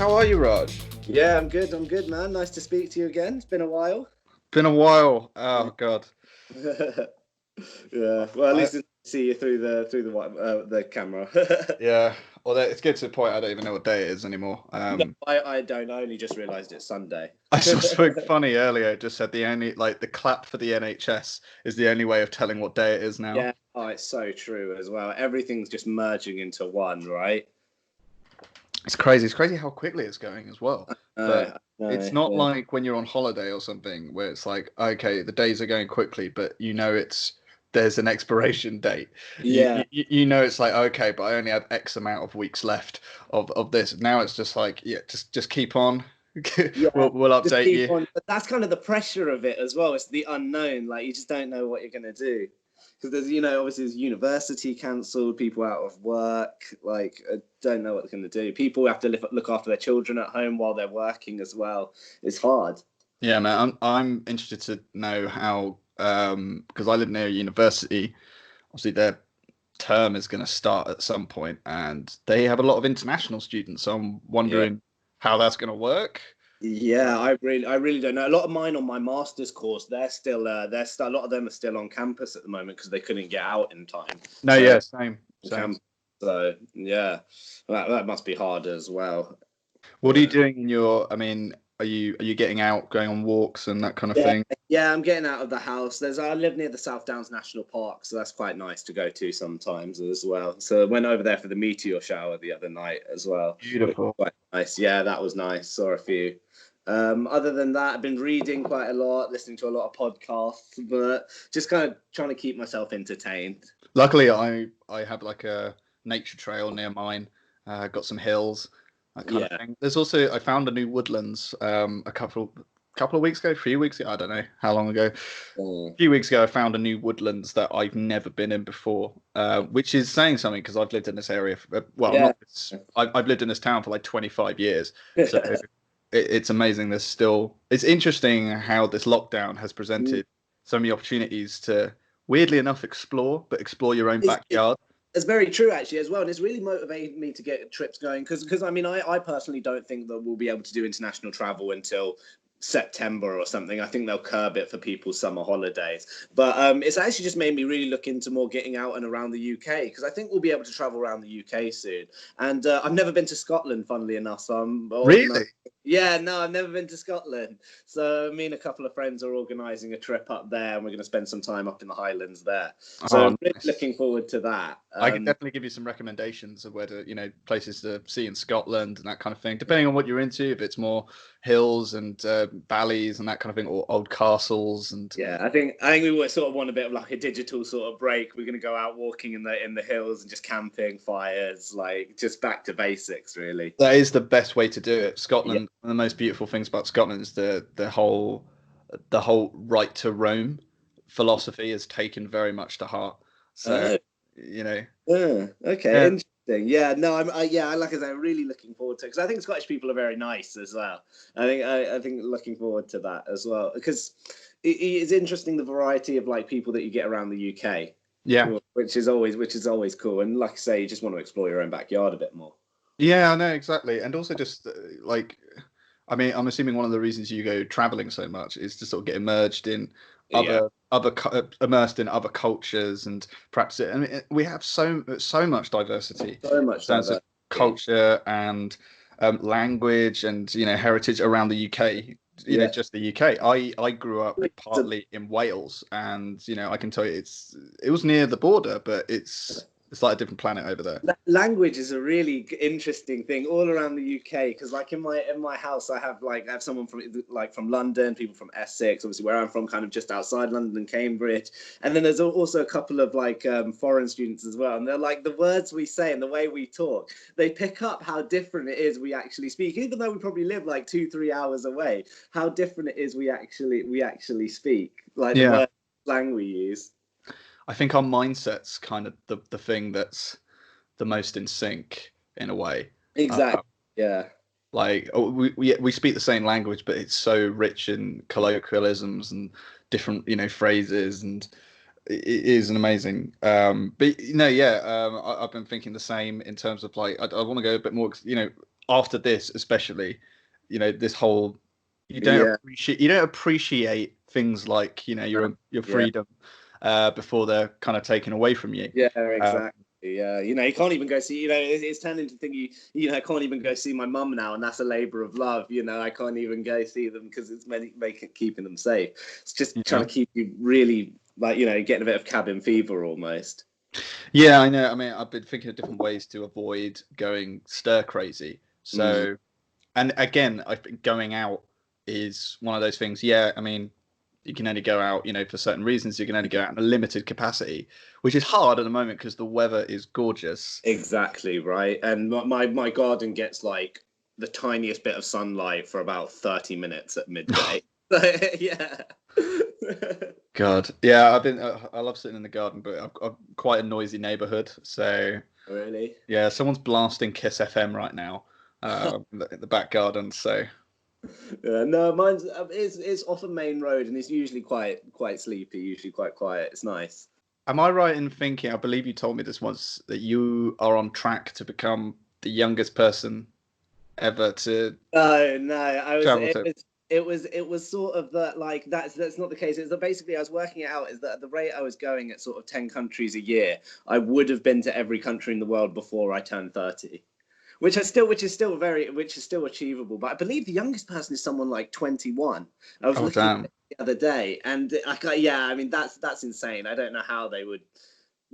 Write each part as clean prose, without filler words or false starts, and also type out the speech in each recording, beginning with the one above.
How are you, Raj? Yeah, I'm good. I'm good, man. Nice to speak to you again. It's been a while. Been a while. Oh God. Yeah. Well, at I least I see you through the camera. yeah. Although it's getting to the point I don't even know what day it is anymore. No, I don't. I only just realised it's Sunday. I saw something funny earlier. It just said the only the clap for the NHS is the only way of telling what day it is now. Yeah. Oh, it's so true as well. Everything's just merging into one, right? It's crazy. It's crazy how quickly it's going as well. But it's not Yeah. like when you're on holiday or something where it's like, okay, the days are going quickly, but there's an expiration date. Yeah. You know it's like, okay, but I only have X amount of weeks left of this. Now it's just like, yeah, just keep on. Yeah. We'll Just update keep you. on. But that's kind of the pressure of it as well. It's the unknown. Like you just don't know what you're gonna do. Because obviously there's university cancelled, people out of work, like don't know what they're going to do. People have to look after their children at home while they're working as well. It's hard. Yeah, man, I'm interested to know how, because I live near a university. Obviously, their term is going to start at some point, and they have a lot of international students. So I'm wondering how that's going to work. Yeah, I really don't know. A lot of mine on my master's course, they're still a lot of them are still on campus at the moment because they couldn't get out in time. No, So, yeah, same. So yeah, that must be hard as well. What are you doing in your? I mean, are you getting out, going on walks and that kind of thing? Yeah, I'm getting out of the house. I live near the South Downs National Park, so that's quite nice to go to sometimes as well. So I went over there for the meteor shower the other night as well. Beautiful. Quite nice. Yeah, that was nice. Saw a few. Other than that, I've been reading quite a lot, listening to a lot of podcasts, but just kind of trying to keep myself entertained. Luckily, I have like a nature trail near mine. Got some hills, that kind of thing. There's also I found a new woodlands a couple of weeks ago, 3 weeks ago, I don't know how long ago. A few weeks ago, I found a new woodlands that I've never been in before, which is saying something because I've lived in this area. I've lived in this town for like 25 years, so it's amazing. It's interesting how this lockdown has presented so many opportunities to, weirdly enough, explore your own backyard. It's very true, actually, as well. And it's really motivated me to get trips going because I mean, I personally don't think that we'll be able to do international travel until September or something. I think they'll curb it for people's summer holidays. But it's actually just made me really look into more getting out and around the UK because I think we'll be able to travel around the UK soon. And I've never been to Scotland, funnily enough. So Really? Yeah, no, I've never been to Scotland. So me and a couple of friends are organising a trip up there, and we're going to spend some time up in the Highlands there. So I'm really looking forward to that. I can definitely give you some recommendations of where to, places to see in Scotland and that kind of thing, depending on what you're into. If it's more hills and valleys and that kind of thing, or old castles and I think we sort of want a bit of like a digital sort of break. We're going to go out walking in the hills and just camping, fires, like just back to basics, really. That is the best way to do it. Scotland, one of the most beautiful things about Scotland is the whole right to roam philosophy is taken very much to heart. So okay, interesting. Yeah, no, like I said, I'm really looking forward to it because I think Scottish people are very nice as well. I think looking forward to that as well because it's interesting the variety of like people that you get around the UK. Yeah, which is always cool. And like I say, you just want to explore your own backyard a bit more. Yeah, I know exactly, and also just I mean, I'm assuming one of the reasons you go traveling so much is to sort of get immersed in immersed in other cultures and practice it. I mean, we have so much diversity, in terms of culture and language and heritage around the UK. Just the UK. I grew up partly in Wales, and I can tell you it was near the border, but it's like a different planet over there. Language is a really interesting thing all around the UK because, like in my house, I have someone from London, people from Essex, obviously where I'm from, kind of just outside London, Cambridge, and then there's also a couple of foreign students as well, and they're like the words we say and the way we talk, they pick up how different it is we actually speak, even though we probably live like 2-3 hours away. How different it is we actually speak, like the word slang we use. I think our mindset's kind of the thing that's the most in sync in a way. Exactly. Like we speak the same language, but it's so rich in colloquialisms and different phrases, and it is an amazing. I've been thinking the same in terms of like I want to go a bit more. after this, especially, this whole you Yeah. don't appreciate things like your Yeah. freedom before they're kind of taken away from you. Yeah, exactly. Yeah, you can't even go see. It's turned into thing. I can't even go see my mum now, and that's a labour of love. I can't even go see them because it's keeping them safe. It's just trying to keep you really getting a bit of cabin fever almost. Yeah, I know. I mean, I've been thinking of different ways to avoid going stir crazy. So, and again, I think going out is one of those things. Yeah, I mean, you can only go out, for certain reasons. You can only go out in a limited capacity, which is hard at the moment because the weather is gorgeous. Exactly right. And my garden gets like the tiniest bit of sunlight for about 30 minutes at midday. Yeah. God, yeah, I love sitting in the garden, but I've quite a noisy neighborhood. So really, yeah, someone's blasting Kiss FM right now, in the back garden. So. No, mine's it's off a main road, and it's usually quite sleepy, usually quite quiet. It's nice. Am I right in thinking, I believe you told me this once, that you are on track to become the youngest person ever to No, it was sort of that, like that's not the case. It's that basically I was working it out is that at the rate I was going at sort of 10 countries a year, I would have been to every country in the world before I turned 30. Which is still achievable, but I believe the youngest person is someone like 21. I was looking at it the other day, and I mean that's insane. I don't know how they would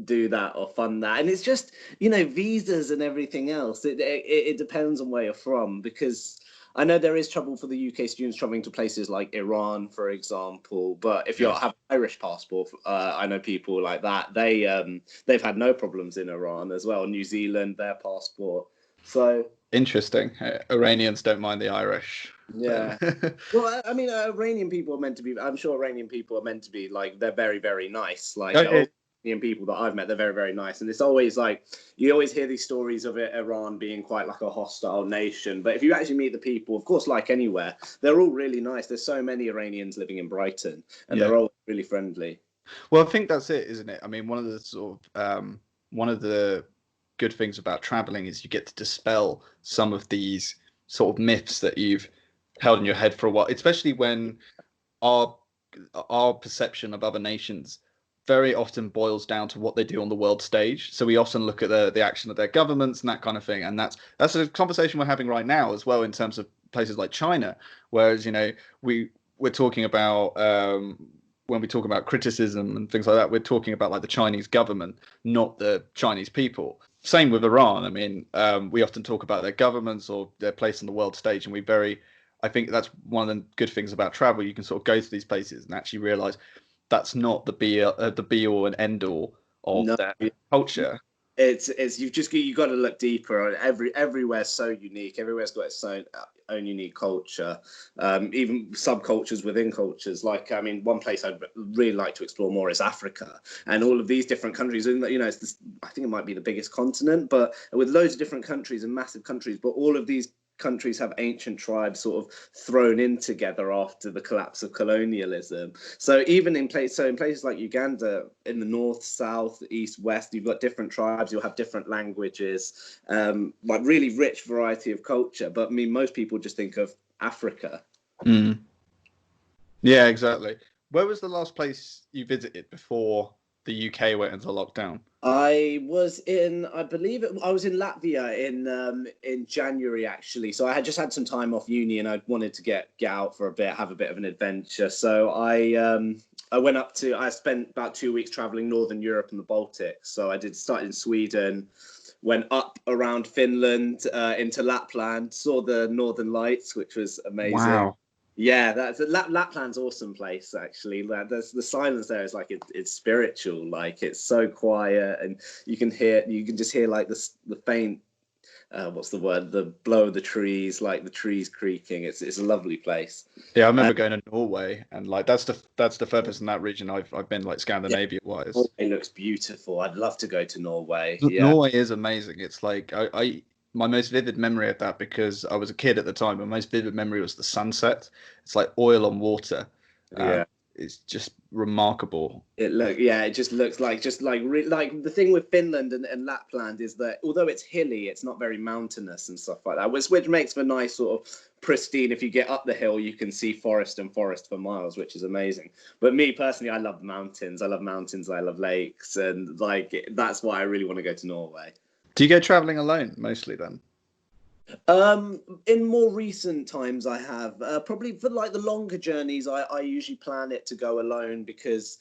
do that or fund that, and it's just visas and everything else. It depends on where you're from, because I know there is trouble for the UK students traveling to places like Iran, for example. But if you have an Irish passport, I know people like that. They've had no problems in Iran as well. New Zealand, their passport. So interesting. Iranians don't mind the Irish. Yeah. Well, I mean, Iranian people are meant to be. I'm sure Iranian people are meant to be like they're very, very nice. Like all Iranian people that I've met, they're very, very nice. And it's always like you always hear these stories of Iran being quite like a hostile nation. But if you actually meet the people, of course, like anywhere, they're all really nice. There's so many Iranians living in Brighton, and they're all really friendly. Well, I think that's it, isn't it? I mean, one of the good things about traveling is you get to dispel some of these sort of myths that you've held in your head for a while, especially when our perception of other nations very often boils down to what they do on the world stage. So we often look at the action of their governments and that kind of thing, and that's a conversation we're having right now as well in terms of places like China. Whereas we're talking about when we talk about criticism and things like that, we're talking about like the Chinese government, not the Chinese people. Same with Iran. I mean, we often talk about their governments or their place on the world stage, and I think that's one of the good things about travel. You can sort of go to these places and actually realize that's not the be all and end all of their culture. It's you got to look deeper. Everywhere's so unique. Everywhere's got its own unique culture, even subcultures within cultures. Like, I mean, one place I'd really like to explore more is Africa, and all of these different countries. And it's this, I think it might be the biggest continent, but with loads of different countries and massive countries. But all of these countries have ancient tribes sort of thrown in together after the collapse of colonialism. So even in places like Uganda, in the north, south, east, west, you've got different tribes. You'll have different languages, like really rich variety of culture. But I mean, most people just think of Africa. Yeah, exactly. Where was the last place you visited before the UK went into lockdown? I was in Latvia in January, actually. So I had just had some time off uni, and I wanted to get out for a bit, have a bit of an adventure. So I spent about 2 weeks traveling Northern Europe and the Baltics. So I started in Sweden, went up around Finland, into Lapland, saw the Northern Lights, which was amazing. Wow. Yeah, Lapland's awesome place, actually. The silence there is like it's spiritual, like it's so quiet, and you can just hear like the faint what's the word, the blow of the trees, like the trees creaking. It's a lovely place. Yeah, I remember going to Norway, and like that's the furthest in that region I've been, like Scandinavia wise. It looks beautiful. I'd love to go to Norway. Norway is amazing. It's like my most vivid memory of that, because I was a kid at the time, my most vivid memory was the sunset. It's like oil on water. is just remarkable. It just looks like like the thing with Finland and Lapland is that although it's hilly, it's not very mountainous and stuff like that, which makes for nice sort of pristine. If you get up the hill, you can see forest and forest for miles, which is amazing. But me personally, I love mountains. I love mountains. I love lakes, and that's why I really want to go to Norway. Do you go traveling alone mostly then? In more recent times, I have probably for like the longer journeys. I usually plan it to go alone, because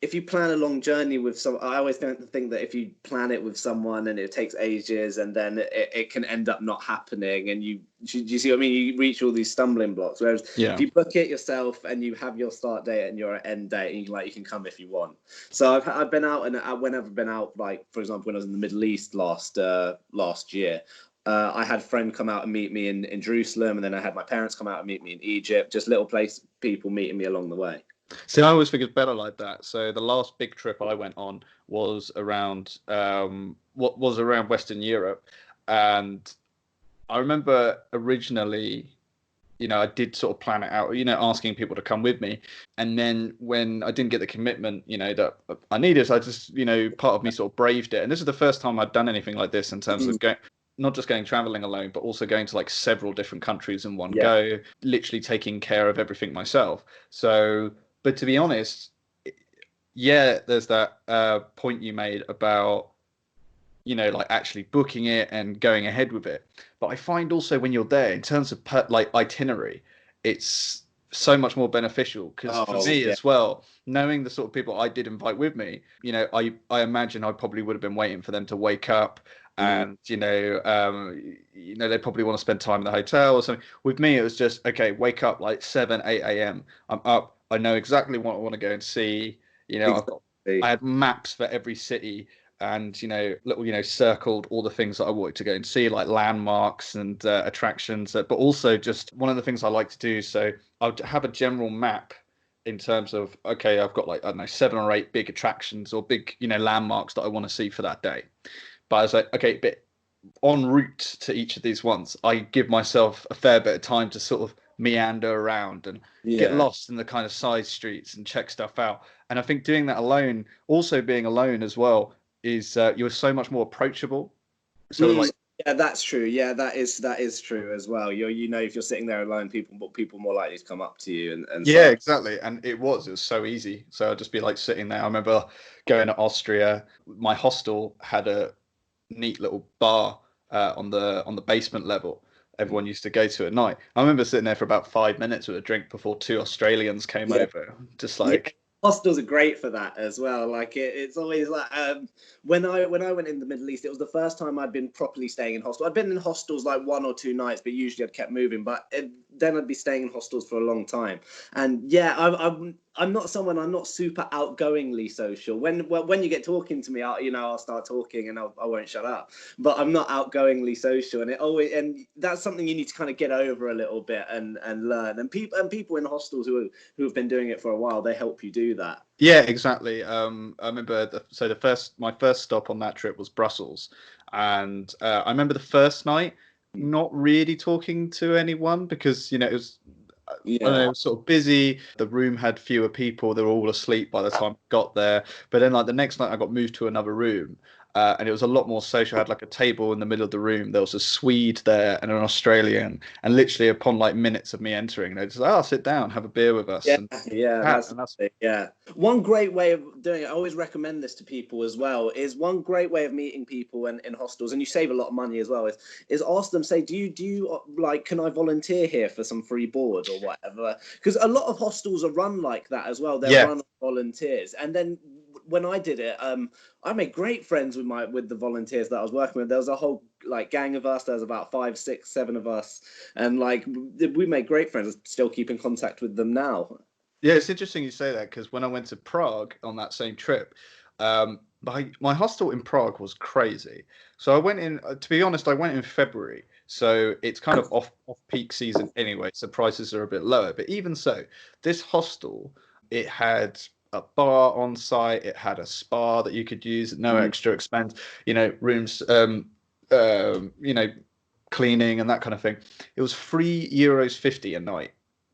if you plan a long journey with I always think that if you plan it with someone and it takes ages, and then it can end up not happening, and you see what I mean? You reach all these stumbling blocks. Whereas if you book it yourself and you have your start date and your end date, and you can come if you want. So I've been out, and whenever I've been out, like for example, when I was in the Middle East last year. I had a friend come out and meet me in Jerusalem, and then I had my parents come out and meet me in Egypt. Just little people meeting me along the way. See, I always think it's better like that. So the last big trip I went on was around around Western Europe, and I remember originally, I did sort of plan it out, asking people to come with me, and then when I didn't get the commitment, that I needed, I just, part of me sort of braved it, and this is the first time I'd done anything like this in terms of not just going traveling alone, but also going to like several different countries in one go, literally taking care of everything myself. So. But to be honest, there's that point you made about, like actually booking it and going ahead with it. But I find also when you're there, in terms of like itinerary, it's so much more beneficial, because for me as well, knowing the sort of people I did invite with me, I imagine I probably would have been waiting for them to wake up. And they probably want to spend time in the hotel or something. With me, it was just wake up like 7, 8 a.m. I'm up. I know exactly what I want to go and see. I had maps for every city, and circled all the things that I wanted to go and see, like landmarks and attractions. But also just one of the things I like to do. So I'll have a general map in terms of I've got like, I don't know, 7 or 8 big attractions or big landmarks that I want to see for that day. But I was like, but en route to each of these ones, I give myself a fair bit of time to sort of meander around and get lost in the kind of side streets and check stuff out. And I think doing that alone, also being alone as well, is you're so much more approachable. So that's true. Yeah, that is true as well. If you're sitting there alone, people more likely to come up to you and exactly. And it was so easy. So I'd just be like sitting there. I remember going to Austria. My hostel had a neat little bar on the basement level. Everyone used to go to at night. I remember sitting there for about 5 minutes with a drink before 2 Australians came over. Just like hostels are great for that as well. Like it's always like when I went in the Middle East, it was the first time I'd been properly staying in hostel. I'd been in hostels like 1 or 2 nights, but usually I'd kept moving. But then I'd be staying in hostels for a long time. And I'm not super outgoingly social. When you get talking to me, I'll start talking and I won't shut up. But I'm not outgoingly social, and that's something you need to kind of get over a little bit and learn. And people in hostels who have been doing it for a while, they help you do that. Yeah, exactly. I remember my first stop on that trip was Brussels, and I remember the first night not really talking to anyone because it was. I don't know, it was sort of busy. The room had fewer people. They were all asleep by the time I got there. But then, like the next night, I got moved to another room, and it was a lot more social. I had like a table in the middle of the room. There was a Swede there and an Australian. And literally, upon like minutes of me entering, they just sit down, have a beer with us. Yeah. One great way of doing it, I always recommend this to people as well, is one great way of meeting people in hostels, and you save a lot of money as well, is ask them, say, do you like, can I volunteer here for some free board or whatever? Because a lot of hostels are run like that as well. They're run on volunteers. And then when I did it, I made great friends with the volunteers that I was working with. There was a whole like gang of us. There was about 5, 6, 7 of us, and like we made great friends. Still keep in contact with them now. Yeah, it's interesting you say that, because when I went to Prague on that same trip, my hostel in Prague was crazy. So I went in. To be honest, I went in February, so it's kind of off peak season anyway. So prices are a bit lower. But even so, this hostel, it had a bar on site. It had a spa that you could use at no extra expense. Rooms, cleaning and that kind of thing. It was €3.50 a night.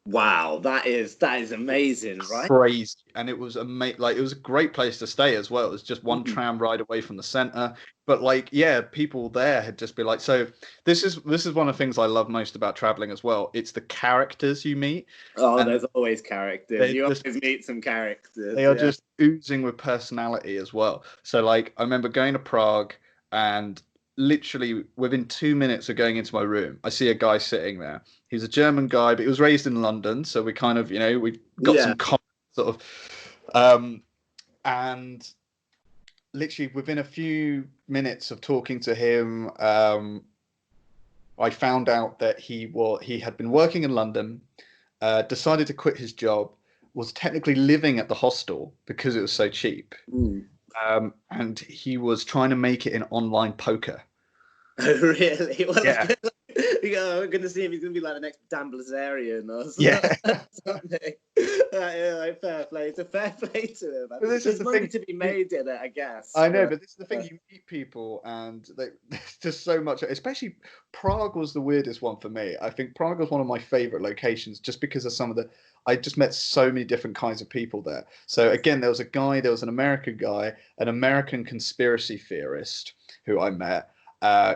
Wow, that is amazing, right? Crazy. And it was like it was a great place to stay as well. It was just one Mhm. tram ride away from the center. But like, yeah, people there had just been like, so this is one of the things I love most about traveling as well. It's the characters you meet. Oh, And there's always characters. they You just always meet some characters. they are Yeah. just oozing with personality as well. So like I remember going to Prague and literally within 2 minutes of going into my room, I see a guy sitting there. He's a German guy, but he was raised in London, so we kind of, we got Yeah. some common sort of and literally within a few minutes of talking to him, I found out that he had been working in London, decided to quit his job, was technically living at the hostel because it was so cheap, Mm. and he was trying to make it in online poker. Oh, really? Well, Yeah, we're going to see if he's going to be like the next Dan Blazarian or yeah. something. Yeah, like, fair play. It's a fair play to him. But this is There's the money thing. to be made in it, I guess. I know, but this is the thing. You meet people, and there's just so much. Especially Prague was the weirdest one for me. I think Prague was one of my favorite locations, just because of some of the. I just met so many different kinds of people there. So again, there was an American guy, an American conspiracy theorist who I met,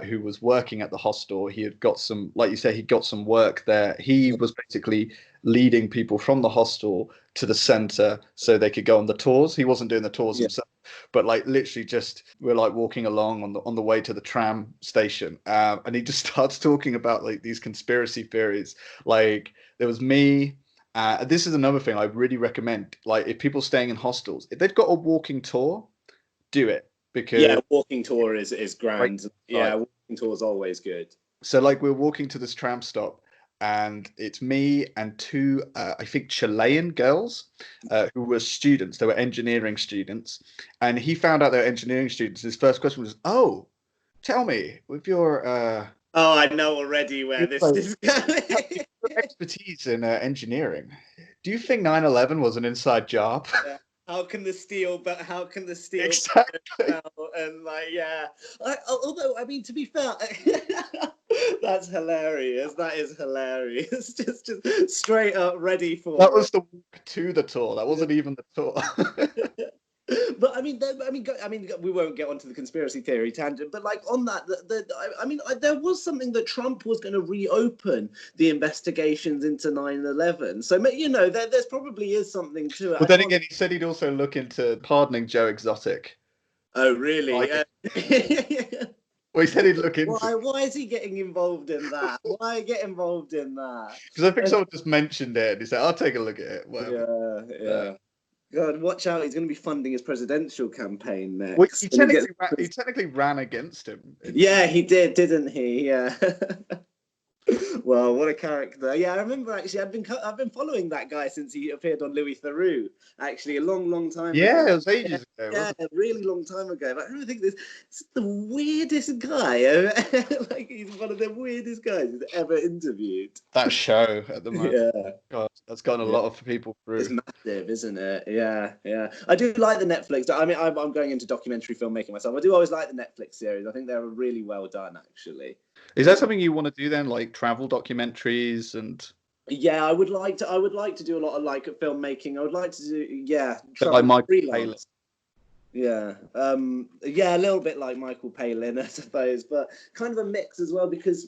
who was working at the hostel. He had got some, like you say, he got some work there. He was basically leading people from the hostel to the center so they could go on the tours. He wasn't doing the tours himself, but like literally just we're like walking along on the way to the tram station, and he just starts talking about like these conspiracy theories. Like there was me. This is another thing I really recommend. Like if people staying in hostels, if they've got a walking tour, do it because walking tour is right, grand. Yeah, walking tour is always good. so like we're walking to this tram stop, and it's me and two, I think Chilean girls, who were students. They were engineering students, and he found out they were engineering students. His first question was, "Oh, tell me, with your Oh, I know already where this like, is going. your expertise in engineering, do you think 9/11 was an inside job?" Yeah. How can the steel Exactly. and like although I mean to be fair that's hilarious. That is hilarious. Just straight up ready for That was the walk to the tour. That wasn't even the tour. But I mean, we won't get onto the conspiracy theory tangent. But like on that, there was something that Trump was going to reopen the investigations into 9/11. So there's probably is something to it. But then again, he said he'd also look into pardoning Joe Exotic. Oh, really? Like, well, he said he'd look into. Why is he getting involved in that? Why get involved in that? Because I think someone just mentioned it, and he said, "I'll take a look at it." Whatever. Yeah. God, watch out! He's going to be funding his presidential campaign next. Well, he technically ran against him. Yeah, he did, didn't he? Yeah. Well, what a character! Yeah, I remember actually. I've been following that guy since he appeared on Louis Theroux. Actually, a long time ago. Yeah, it was ages ago. Yeah, a really long time ago. But I don't think this is the weirdest guy. Like he's one of the weirdest guys he's ever interviewed. That show at the moment. Yeah. God, that's gotten a lot of people through. It's massive, isn't it? Yeah. I do like the Netflix. I mean, I'm going into documentary filmmaking myself. I do always like the Netflix series. I think they're really well done, actually. Is that something you want to do then, like travel documentaries and? Yeah, I would like to do a lot of like filmmaking. I would like to do Like Michael freelance. Yeah, a little bit like Michael Palin, I suppose, but kind of a mix as well because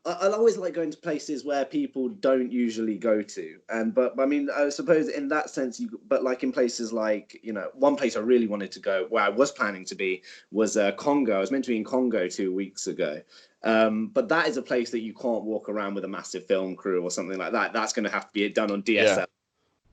I'll always like going to places where people don't usually go to, but I mean, I suppose in that sense, but like in places like one place I really wanted to go, where I was planning to be, was Congo. I was meant to be in Congo 2 weeks ago. But that is a place that you can't walk around with a massive film crew or something like that. That's going to have to be done on DSL. Yeah.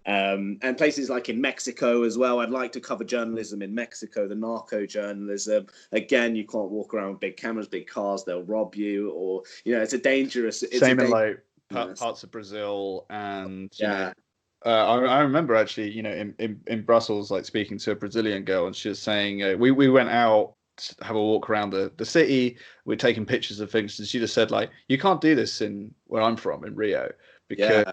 And places like in Mexico as well. I'd like to cover journalism in Mexico, the narco journalism. Again, you can't walk around with big cameras, big cars. They'll rob you, or it's a dangerous. Same in like parts of Brazil, and I remember actually, in Brussels, like speaking to a Brazilian girl, and she was saying we went out to have a walk around the city. We're taking pictures of things, and she just said like, you can't do this in where I'm from in Rio because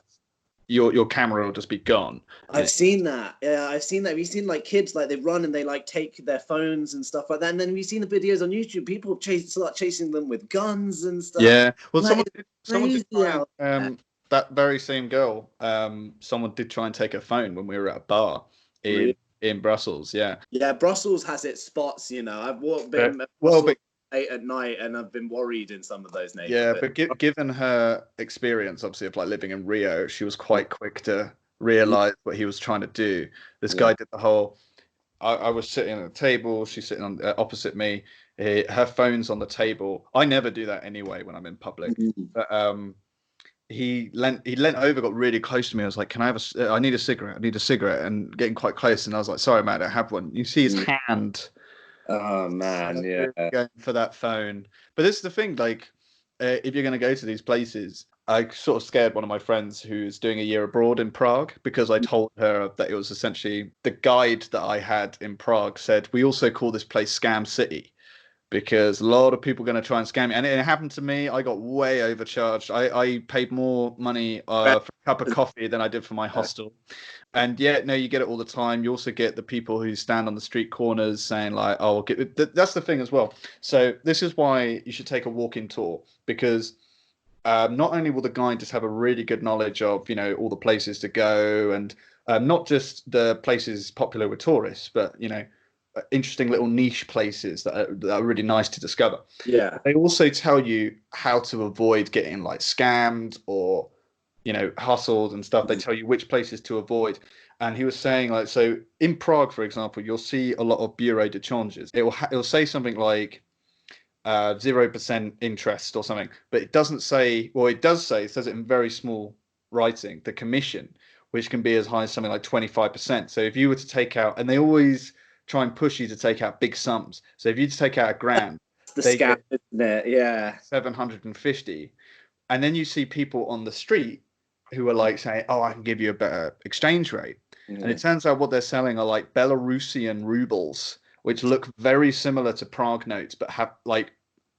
your camera will just be gone. I've seen that. Yeah, I've seen that. Have you seen like kids like they run and they like take their phones and stuff like that? And then have you seen the videos on YouTube? People start chasing them with guns and stuff. Yeah. Well, like, someone did that very same girl, someone did try and take her phone when we were at a bar Really? in Brussels. Yeah. Yeah, Brussels has its spots, you know. I've But been well, Brussels but late at night, and I've been worried in some of those yeah, neighborhoods. but given her experience, obviously, of like living in Rio, she was Yeah, quite quick to realize what he was trying to do. This yeah. guy did the whole. I was sitting at a table. She's sitting on opposite me. Her phone's on the table. I never do that anyway when I'm in public. Mhm. But he leant over, got really close to me. I was like, "Can I have I need a cigarette. I need a cigarette." And getting quite close, and I was like, "Sorry, man, I don't have one." You see his hand Oh man, yeah. going for that phone. But this is the thing, like, if you're going to go to these places, I sort of scared one of my friends who's doing a year abroad in Prague because I told her that it was essentially the guide that I had in Prague said, we also call this place Scam City because a lot of people are going to try and scam me. And it happened to me. I got way overcharged. I paid more money for a cup of coffee than I did for my hostel. And yeah, no, you get it all the time. You also get the people who stand on the street corners saying like, "Oh, that's the thing as well." So this is why you should take a walk-in tour because not only will the guide just have a really good knowledge of all the places to go and not just the places popular with tourists, but interesting little niche places that are really nice to discover. Yeah. They also tell you how to avoid getting like scammed or hustled and stuff. They tell you which places to avoid. And he was saying like, so in Prague, for example, you'll see a lot of bureau de changes. It'll say something like 0% interest or something, but it doesn't say. Well, it does say. It says it in very small writing. The commission, which can be as high as something like 25%. So if you were to take out, and they always try and push you to take out big sums. So if you just take out a grand, It's the they scam, get isn't it? Yeah. 750. And then you see people on the street who are like saying, "Oh, I can give you a better exchange rate." And Yeah. it turns out what they're selling are like Belarusian rubles, which look very similar to Prague notes, but have like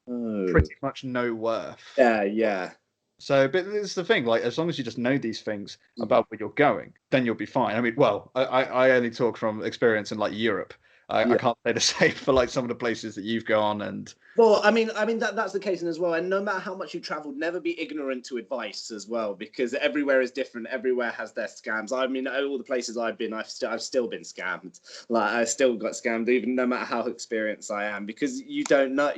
Oh. pretty much no worth. Yeah, yeah. So, but it's the thing, like, as long as you just know these things about where you're going, then you'll be fine. I mean, well, I only talk from experience in like Europe. I Yeah. can't say the same for like some of the places that you've gone and Well, I mean that's the case as well. And no matter how much you traveled, never be ignorant to advice as well, because everywhere is different. Everywhere has their scams. I mean, all the places I've been, I've still been scammed. Like I still got scammed, even no matter how experienced I am, because you don't know,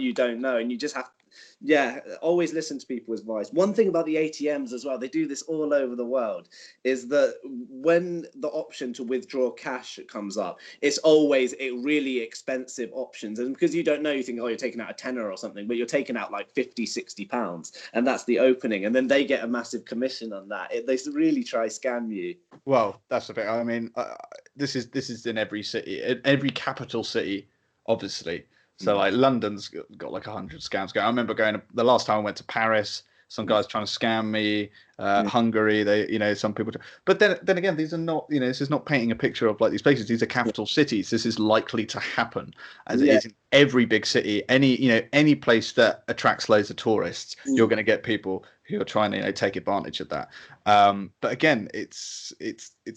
and you just have. Yeah, always listen to people's advice. One thing about the ATMs as well, they do this all over the world, is that when the option to withdraw cash comes up, it's always a really expensive options. And because you don't know, you think, oh, you're taking out a tenner or something, but you're taking out like 50, 60 pounds. And that's the opening. And then they get a massive commission on that. They really try scam you. well, that's the thing. I mean, this is in every city, in every capital city, obviously. So like London's got like 100 scams going. I remember going the last time I went to Paris. Some guys trying to scam me. Hungary, some people. But then again, these are not. This is not painting a picture of like these places. These are capital cities. This is likely to happen, as it Yeah. is in every big city. Any place that attracts loads of tourists, you're going to get people who are trying to take advantage of that. But again, it's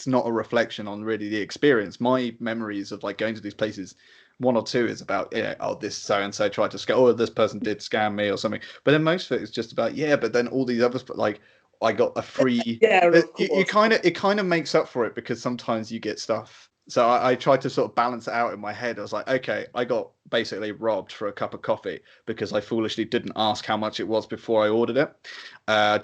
not a reflection on really the experience. My memories of like going to these places, one or two is about oh, this so and so tried to scam, or this person did scam me or something. But then most of it is just about but then all these others, like I got a free. Yeah, of You course. kind of makes up for it because sometimes you get stuff. So I tried to sort of balance it out in my head. I was like, okay, I got basically robbed for a cup of coffee because I foolishly didn't ask how much it was before I ordered it.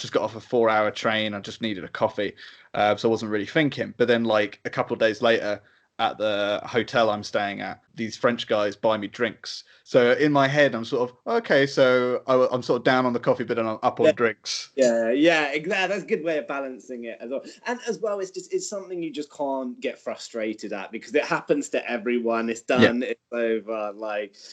Just got off a 4-hour train. I just needed a coffee, so I wasn't really thinking. But then, like a couple of days later, at the hotel I'm staying at, these French guys buy me drinks. So in my head, I'm sort of okay. So I'm sort of down on the coffee, but then I'm up on drinks. Yeah, exactly. That's a good way of balancing it as well. And as well, it's something you just can't get frustrated at because it happens to everyone. It's done. Yeah. It's over.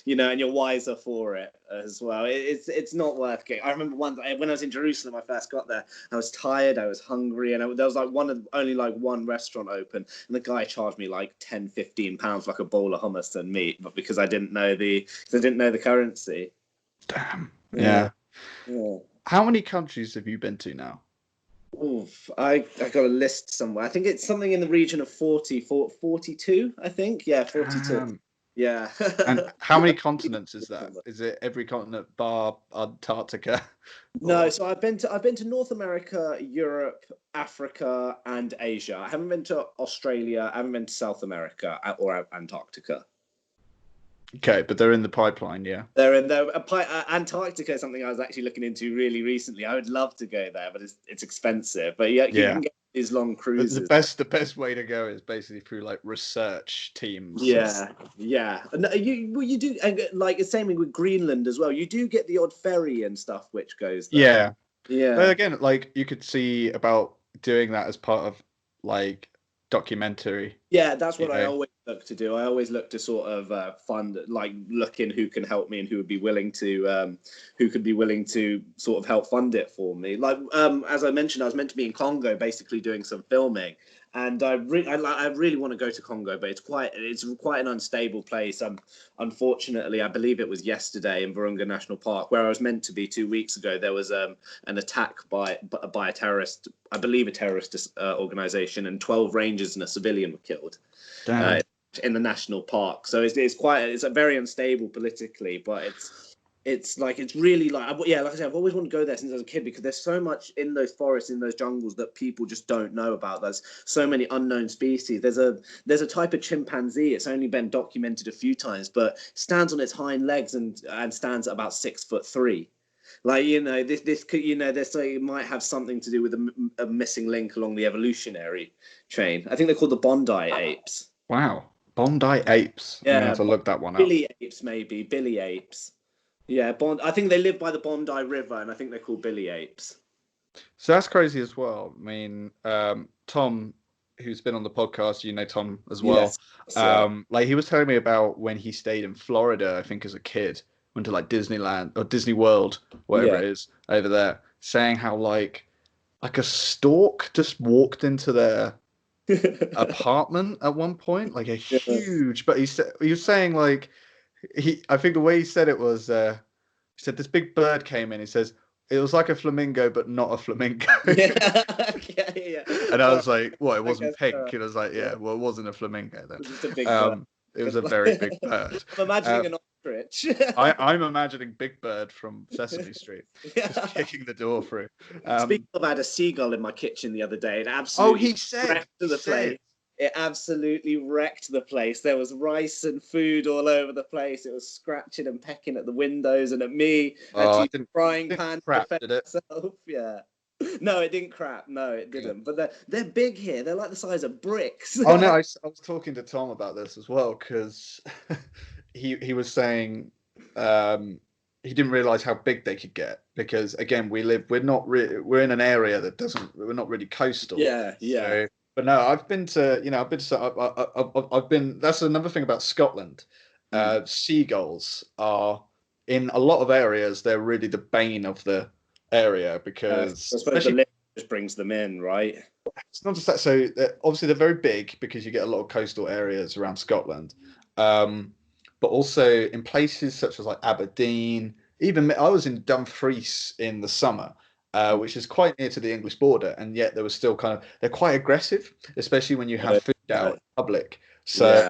And you're wiser for it as well. It's not worth getting. I remember once when I was in Jerusalem, I first got there. I was tired. I was hungry, and there was only one restaurant open, and the guy charged me like 10, 15 pounds for like a bowl of hummus and meat, but because I didn't know the currency. Damn. Yeah. Yeah. How many countries have you been to now? Oof, I got a list somewhere. I think it's something in the region of 42, I think. Yeah, 42. Yeah. And how many continents is that? Is it every continent bar Antarctica? No, so I've been to North America, Europe, Africa, and Asia. I haven't been to Australia. I haven't been to South America or Antarctica. Okay, but they're in the pipeline, yeah. They're in there. Antarctica is something I was actually looking into really recently. I would love to go there, but it's expensive. But yeah, you can get these long cruises. The best way to go is basically through like research teams. Yeah. No, you do, and like the same thing with Greenland as well. You do get the odd ferry and stuff which goes there. Yeah. But again, like you could see about doing that as part of like documentary. Yeah, that's what I always look to do. I always look to sort of fund, like look in who can help me and who would be willing to, who could be willing to sort of help fund it for me. Like as I mentioned, I was meant to be in Congo, basically doing some filming, and I really want to go to Congo, but it's quite an unstable place. Unfortunately, I believe it was yesterday in Virunga National Park, where I was meant to be 2 weeks ago. There was an attack by a terrorist, I believe a terrorist organization, and 12 rangers and a civilian were killed in the national park. So it's a very unstable politically, but it's really like, yeah, like I said, I've always wanted to go there since I was a kid, because there's so much in those forests, in those jungles, that people just don't know about. There's so many unknown species. There's a type of chimpanzee. It's only been documented a few times, but stands on its hind legs and stands at about 6'3". Like, this could, it might have something to do with a missing link along the evolutionary chain. I think they're called the Bondi apes. Wow, Bondi apes. Yeah, I'm gonna have to look that one up. Billy apes, maybe Billy apes. Yeah, I think they live by the Bondi River, and I think they're called Billy apes. So that's crazy as well. I mean, Tom, who's been on the podcast, Tom as well. Yes, like he was telling me about when he stayed in Florida, I think as a kid, went to like Disneyland or Disney World, whatever it is over there, saying how like a stork just walked into their apartment at one point, like a huge. But he was saying like I think the way he said it was, he said this big bird came in. He says it was like a flamingo, but not a flamingo. Yeah. And I was like, what? It wasn't pink. And I was like, yeah, well, it wasn't a flamingo then. It was just a big bird. It was a very big bird. I'm imagining an ostrich. I'm imagining Big Bird from Sesame Street, just kicking the door through. Speaking of, I had a seagull in my kitchen the other day. It absolutely place. It absolutely wrecked the place. There was rice and food all over the place. It was scratching and pecking at the windows and at me. Frying pan to defend itself. Yeah. No, it didn't crap. No, it didn't. But they're big here. They're like the size of bricks. Oh no, I was talking to Tom about this as well, because he was saying he didn't realize how big they could get, because again we're in an area that we're not really coastal. Yeah. So, but no, I've been to that's another thing about Scotland. Seagulls are, in a lot of areas, they're really the bane of the area, because I suppose the lift just brings them in, right? It's not just that. So obviously they're very big, because you get a lot of coastal areas around Scotland, but also in places such as like Aberdeen. Even I was in Dumfries in the summer, which is quite near to the English border, and yet there was still they're quite aggressive, especially when you have food out in public. So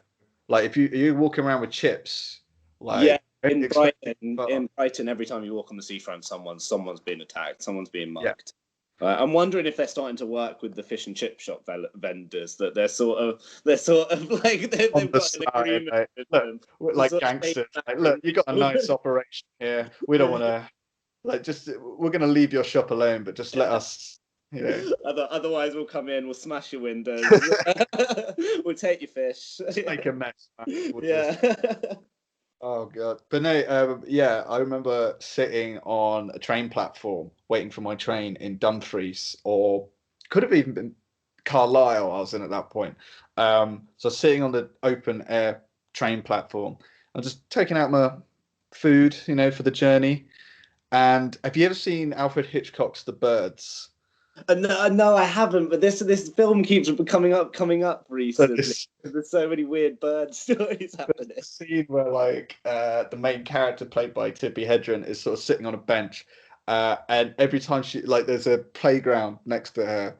like if you're walking around with chips, like in Brighton, every time you walk on the seafront, someone's being attacked, someone's being mugged. I'm wondering if they're starting to work with the fish and chip shop vendors, that they're sort of like they've got an agreement with them. Like gangsters. Like, look, you got a nice operation here. We don't want to we're going to leave your shop alone, but just let us. Otherwise, we'll come in, we'll smash your windows, we'll take your fish, make a mess. Oh god! But no, I remember sitting on a train platform waiting for my train in Dumfries, or could have even been Carlisle. I was in at that point. So sitting on the open air train platform, I'm just taking out my food, for the journey. And have you ever seen Alfred Hitchcock's The Birds? No, I haven't. But this film keeps coming up recently. There's so many weird bird stories happening. There's a scene where the main character, played by Tippi Hedren, is sort of sitting on a bench, and every time there's a playground next to her,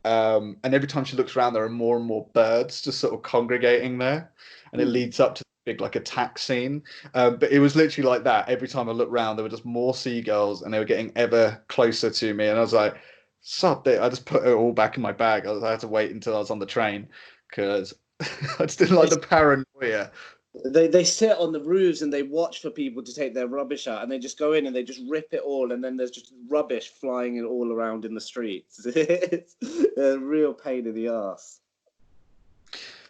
and every time she looks around, there are more and more birds just sort of congregating there, and it leads up to big like attack scene. But it was literally like that. Every time I looked around, there were just more seagulls, and they were getting ever closer to me. And I was like, "Sod it!" I just put it all back in my bag. I had to wait until I was on the train because I just didn't like the paranoia. They sit on the roofs and they watch for people to take their rubbish out, and they just go in and they just rip it all, and then there's just rubbish flying all around in the streets. It's a real pain in the ass.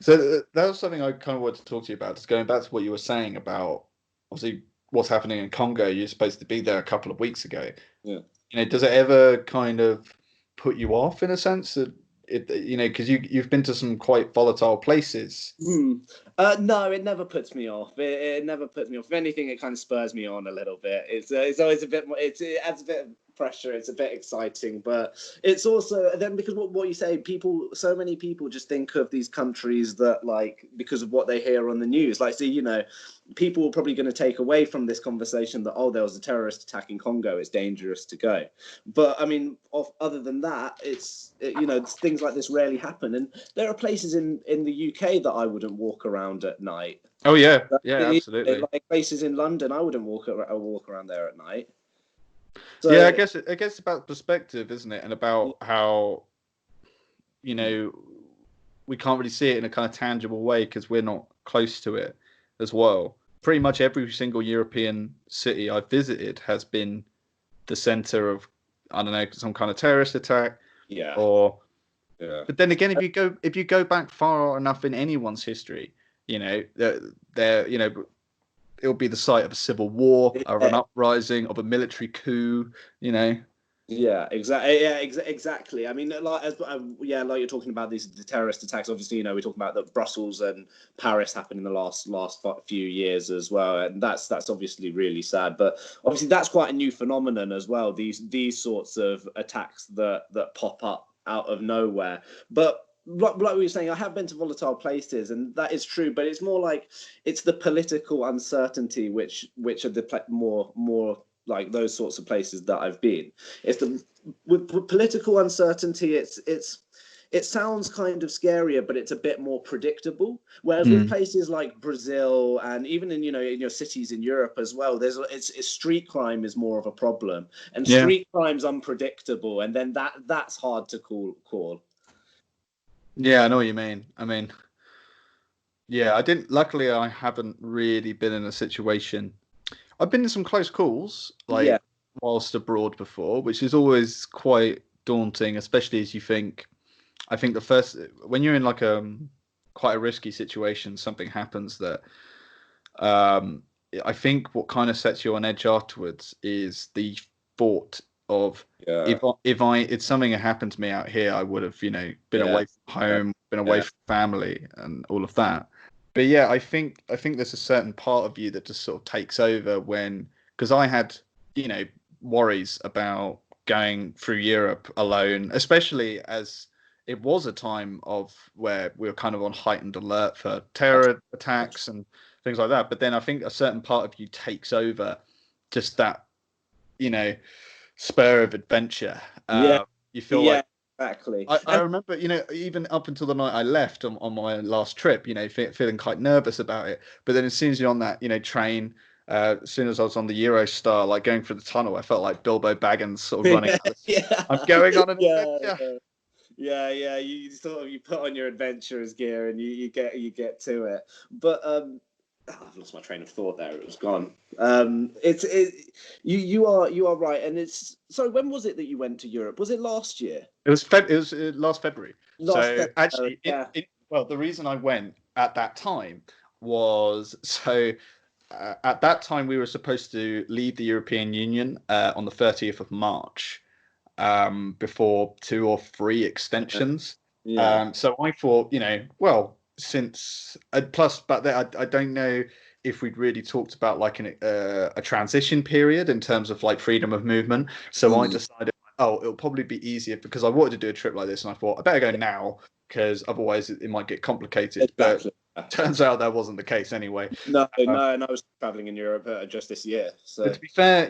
So that was something I kind of wanted to talk to you about. Just going back to what you were saying about obviously what's happening in Congo. You're supposed to be there a couple of weeks ago. Yeah. Does it ever kind of put you off in a sense that because you've been to some quite volatile places? No, it never puts me off. It never puts me off. If anything, it kind of spurs me on a little bit. It's always a bit more. It adds a bit of pressure. It's a bit exciting, but it's also then because what you say, so many people just think of these countries that like because of what they hear on the news. Like, see, people are probably going to take away from this conversation that there was a terrorist attack in Congo. It's dangerous to go. But I mean, other than that, it's things like this rarely happen, and there are places in the UK that I wouldn't walk around at night. Oh yeah, absolutely. Like places in London, I wouldn't walk around there at night. So, yeah, I guess it's about perspective, isn't it? And about how we can't really see it in a kind of tangible way because we're not close to it as well. Pretty much every single European city I've visited has been the center of, I don't know, some kind of terrorist attack. Yeah. But then again, if you go back far enough in anyone's history, it'll be the site of a civil war, of an uprising, of a military coup. Yeah, exactly. Yeah, exactly. I mean, like you're talking about the terrorist attacks. Obviously, we're talking about that Brussels and Paris happened in the last few years as well, and that's obviously really sad. But obviously, that's quite a new phenomenon as well. These sorts of attacks that pop up out of nowhere. But like we were saying, I have been to volatile places, and that is true. But it's more like it's the political uncertainty which are the more like those sorts of places that I've been. It's with political uncertainty. It sounds kind of scarier, but it's a bit more predictable. Whereas with places like Brazil and even in your cities in Europe as well, it's street crime is more of a problem, and street crime's unpredictable, and then that's hard to call. Yeah, I know what you mean. I mean, yeah, luckily I haven't really been in a situation. I've been in some close calls, whilst abroad before, which is always quite daunting, especially as you think. I think when you're in like quite a risky situation, something happens that I think what kind of sets you on edge afterwards is the thought of if something had happened to me out here, I would have been away from home, been away from family, and all of that. But yeah, I think there's a certain part of you that just sort of takes over because I had, worries about going through Europe alone, especially as it was a time where we were kind of on heightened alert for terror attacks and things like that. But then I think a certain part of you takes over just that, spur of adventure. You feel like. Exactly. I remember, even up until the night I left on my last trip, feeling quite nervous about it. But then as soon as you're on that, train, as soon as I was on the Eurostar, like going through the tunnel, I felt like Bilbo Baggins sort of running. I'm going on an adventure. Yeah. You put on your adventurer's gear and you get to it. But I've lost my train of thought there. It was gone. You are right, and it's so. When was it that you went to Europe? Was it last year? It was last February. Actually, the reason I went at that time was at that time we were supposed to leave the European Union on the 30th of March, before 2 or 3 extensions. So I thought, since plus, but I don't know if we'd really talked about like a transition period in terms of like freedom of movement. So I decided, it'll probably be easier because I wanted to do a trip like this, and I thought I better go now because otherwise it might get complicated. Exactly. But turns out that wasn't the case anyway. No, I was traveling in Europe just this year. So but to be fair,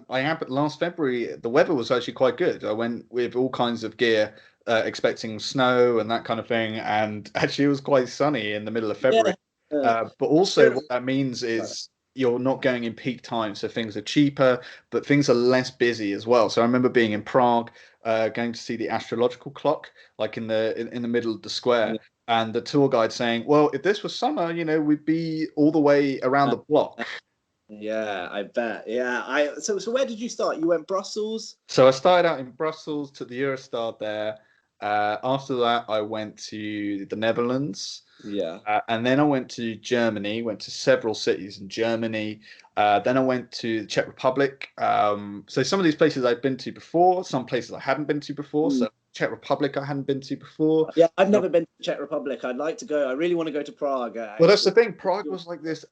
I happened last February. The weather was actually quite good. I went with all kinds of gear, expecting snow and that kind of thing, and actually it was quite sunny in the middle of February. But also what that means is you're not going in peak time, so things are cheaper, but things are less busy as well. So I remember being in Prague, going to see the astrological clock, like in the middle of the square, and the tour guide saying, "Well, if this was summer, we'd be all the way around the block." Yeah, I bet. Yeah, so where did you start? You went Brussels? So I started out in Brussels, took the Eurostar there. After that, I went to the Netherlands. Yeah. And then I went to Germany, went to several cities in Germany. Then I went to the Czech Republic. So some of these places I'd been to before, some places I hadn't been to before. So Czech Republic I hadn't been to before. Yeah, I've never been to the Czech Republic. I'd like to go. I really want to go to Prague. Well, that's the thing. Prague was like this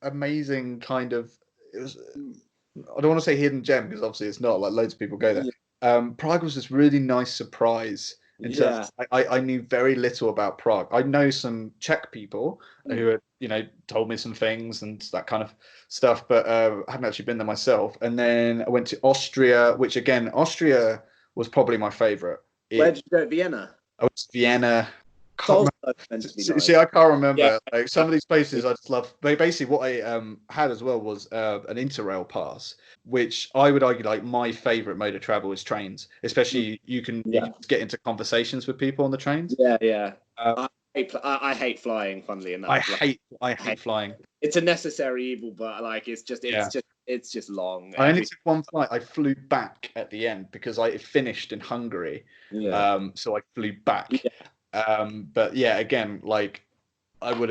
amazing kind of. It was. I don't want to say hidden gem because obviously it's not. Like loads of people go there. Prague was this really nice surprise. In terms of, I knew very little about Prague. I know some Czech people who had, told me some things and that kind of stuff, but I hadn't actually been there myself. And then I went to Austria, which again, Austria was probably my favorite. Where did you go? Vienna? I went to Vienna. See, I can't remember. Yeah. Like some of these places I just love. Basically, what I had as well was an Interrail pass, which I would argue like my favorite mode of travel is trains. Especially you can get into conversations with people on the trains. Yeah. I hate flying. Funnily enough, I hate flying. It's a necessary evil, but like it's just long. I only took one flight. I flew back at the end because I finished in Hungary. Yeah. So I flew back. Yeah. But yeah, again, like I would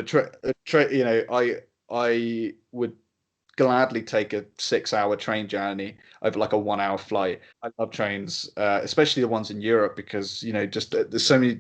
I would gladly take a 6-hour train journey over like a 1-hour flight. I love trains, especially the ones in Europe because just there's so many.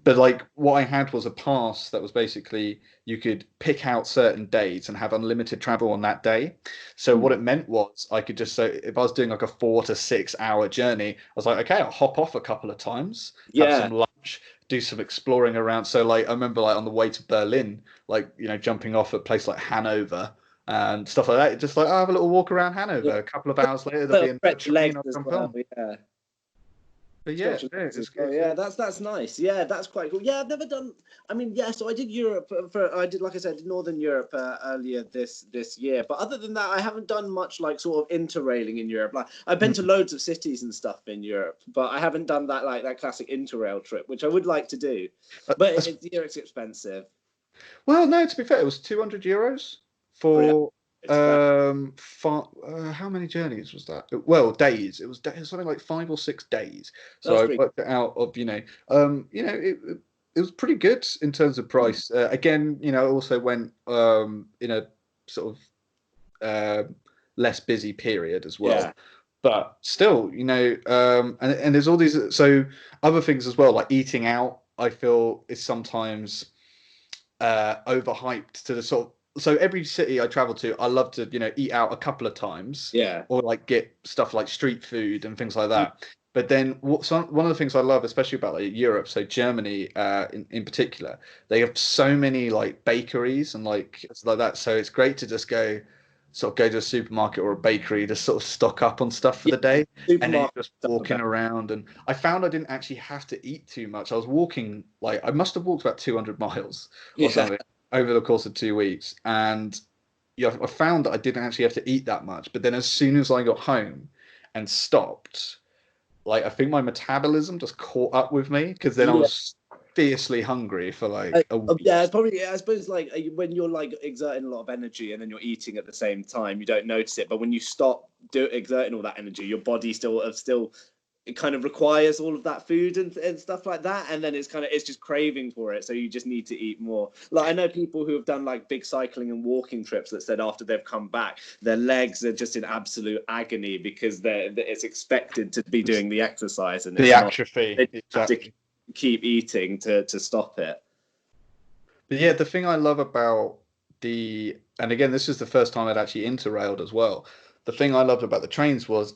But like what I had was a pass that was basically you could pick out certain dates and have unlimited travel on that day. So what it meant was I could just say if I was doing like a 4 to 6 hour journey, I was like, okay, I'll hop off a couple of times, have some lunch, do some exploring around. So like I remember like on the way to Berlin, like jumping off at a place like Hanover and stuff like that. Just like I'll have a little walk around Hanover. A couple of hours later, there'll be a train or something. But that's nice. Yeah, that's quite cool. Yeah, I've never done. I mean, so I did Europe like I said, Northern Europe earlier this year. But other than that, I haven't done much like sort of interrailing in Europe. Like I've been to loads of cities and stuff in Europe, but I haven't done that like that classic interrail trip, which I would like to do. But it's expensive. Well, no, to be fair, it was €200 for. How many journeys was that? Well, days. It was something like 5 or 6 days. So I worked it out of it was pretty good in terms of price. Again, I also went in a sort of less busy period as well. Yeah. But still, and there's all these other things as well, like eating out. I feel is sometimes overhyped to the sort of. So every city I travel to, I love to, eat out a couple of times. Yeah. Or like get stuff like street food and things like that. But then one of the things I love, especially about like Europe, so Germany in particular, they have so many like bakeries and like that. So it's great to just go to a supermarket or a bakery to sort of stock up on stuff for the day. And then you're just walking around. And I found I didn't actually have to eat too much. I was walking, like I must have walked about 200 miles or something over the course of 2 weeks. And I found that I didn't actually have to eat that much. But then as soon as I got home and stopped, like I think my metabolism just caught up with me because then I was fiercely hungry for like a week. Yeah, probably. I suppose like when you're like exerting a lot of energy and then you're eating at the same time, you don't notice it. But when you stop exerting all that energy, your body still it kind of requires all of that food and stuff like that, and then it's just craving for it, so you just need to eat more. Like I know people who have done like big cycling and walking trips that said after they've come back their legs are just in absolute agony because it's expected to be doing the exercise and the atrophy. They have to keep eating to stop it. But yeah, the thing I love about and again this is the first time I'd actually interrailed as well, the thing I loved about the trains was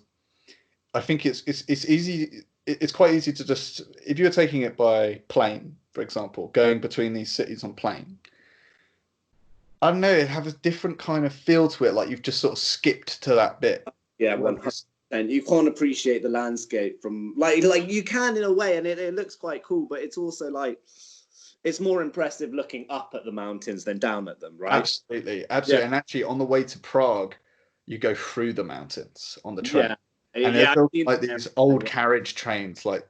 I think it's easy. It's quite easy to just, if you're taking it by plane, for example, going between these cities on plane, I don't know, it has a different kind of feel to it. Like you've just sort of skipped to that bit. Yeah, 100%. You can't appreciate the landscape from like you can in a way, and it looks quite cool, but it's also like it's more impressive looking up at the mountains than down at them, right? Absolutely. Yeah. And actually, on the way to Prague, you go through the mountains on the train, Yeah. and they're Yeah. built like these old carriage trains, like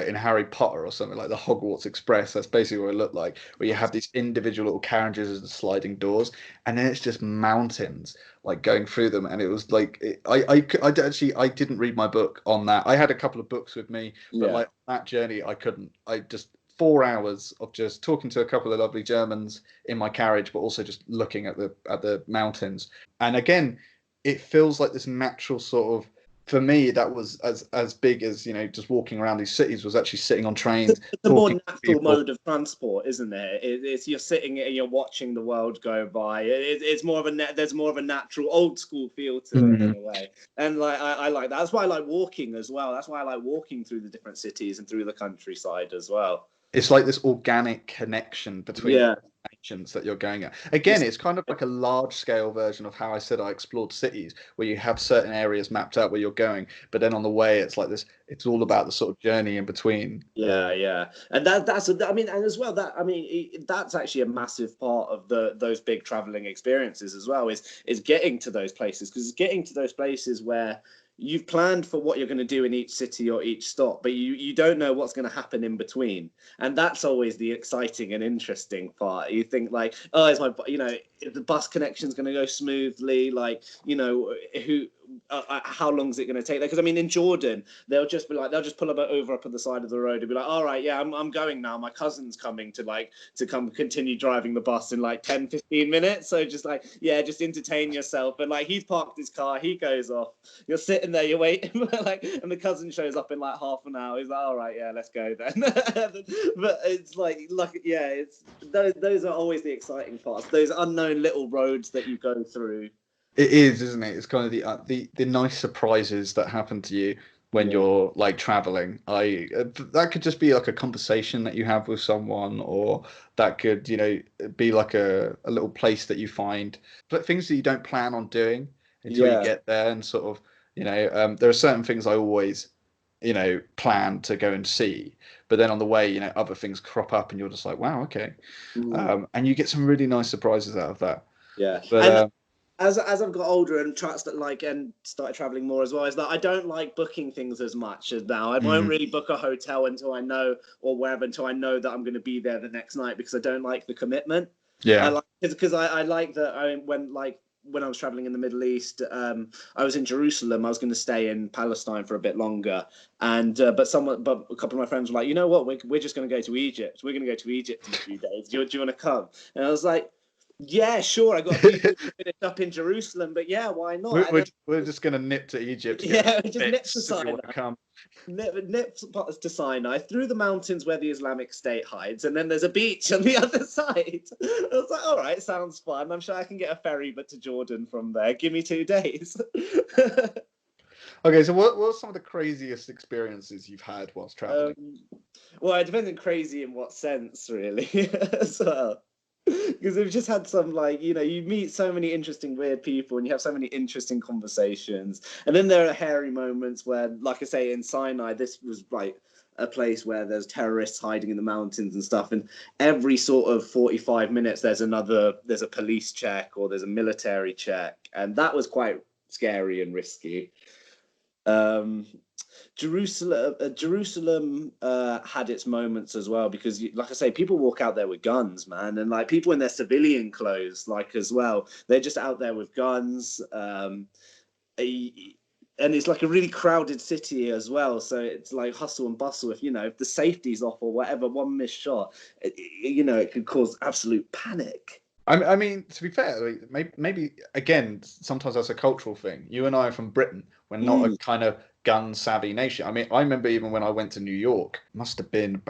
in Harry Potter or something, like the Hogwarts Express. That's basically what it looked like, where you have these individual little carriages and sliding doors, and then it's just mountains like going through them. And it was like I didn't read my book on that. I had a couple of books with me, but like that journey, I couldn't. I just 4 hours of just talking to a couple of lovely Germans in my carriage, but also just looking at the mountains. And again, it feels like this natural sort of, for me, that was as big as, you know, just walking around these cities, was actually sitting on trains. It's a more natural mode of transport, isn't it? It's you're sitting and you're watching the world go by. It's more of there's more of a natural old school feel to it in a way. And like I like that. That's why I like walking as well. That's why I like walking through the different cities and through the countryside as well. It's like this organic connection between nations that you're going at. Again, it's kind of like a large scale version of how I said I explored cities, where you have certain areas mapped out where you're going, but then on the way it's like this, it's all about the sort of journey in between. And that's I mean, and as well, that I mean, that's actually a massive part of those big traveling experiences as well, is getting to those places, because getting to those places where you've planned for what you're going to do in each city or each stop, but you don't know what's going to happen in between. And that's always the exciting and interesting part. You think like, oh, is my, you know, if the bus connection's going to go smoothly, like, you know, how long is it going to take there? Because I mean, in Jordan, they'll just pull over up at the side of the road and be like, all right, yeah, I'm going now. My cousin's coming to come continue driving the bus in like 10, 15 minutes. So just like, yeah, just entertain yourself. And like, he's parked his car, he goes off. You're sitting there, you're waiting, like, and the cousin shows up in like half an hour. He's like, all right, yeah, let's go then. But it's like, yeah, it's those are always the exciting parts. Those unknown little roads that you go through. It is, isn't it? It's kind of the nice surprises that happen to you when you're like traveling. That could just be like a conversation that you have with someone, or that could, you know, be like a little place that you find, but things that you don't plan on doing until you get there. And sort of, you know, there are certain things I always, you know, plan to go and see, but then on the way, you know, other things crop up and you're just like, wow, okay. And you get some really nice surprises out of that. But as I've got older and started traveling more as well, is that I don't like booking things as much as now. I won't really book a hotel until I know, or wherever, until I know that I'm going to be there the next night, because I don't like the commitment. Because I like that when I was traveling in the Middle East, I was in Jerusalem. I was going to stay in Palestine for a bit longer, and but a couple of my friends were like, you know what, we're just going to go to Egypt. We're going to go to Egypt in a few days. Do you want to come? And I was like, yeah, sure. I got a few things to finish up in Jerusalem, but yeah, why not? We're just going to nip to Egypt. Just nip to Sinai. Nip to Sinai, through the mountains where the Islamic State hides, and then there's a beach on the other side. I was like, all right, sounds fun. I'm sure I can get a ferry but to Jordan from there. Give me 2 days. Okay, so what are some of the craziest experiences you've had whilst traveling? Well, it depends on crazy in what sense, really, as well. Because we've just had some, like, you know, you meet so many interesting weird people and you have so many interesting conversations, and then there are hairy moments where, like I say, in Sinai, this was like a place where there's terrorists hiding in the mountains and stuff, and every sort of 45 minutes there's a police check or there's a military check, and that was quite scary and risky. Jerusalem had its moments as well, because, like I say, people walk out there with guns, man, and like people in their civilian clothes, like, as well. They're just out there with guns, and it's like a really crowded city as well. So it's like hustle and bustle. If, you know, if the safety's off or whatever, one missed shot, you know, it could cause absolute panic. I mean, to be fair, maybe again, sometimes that's a cultural thing. You and I are from Britain. We're not a kind of gun-savvy nation. I mean, I remember even when I went to New York, must have been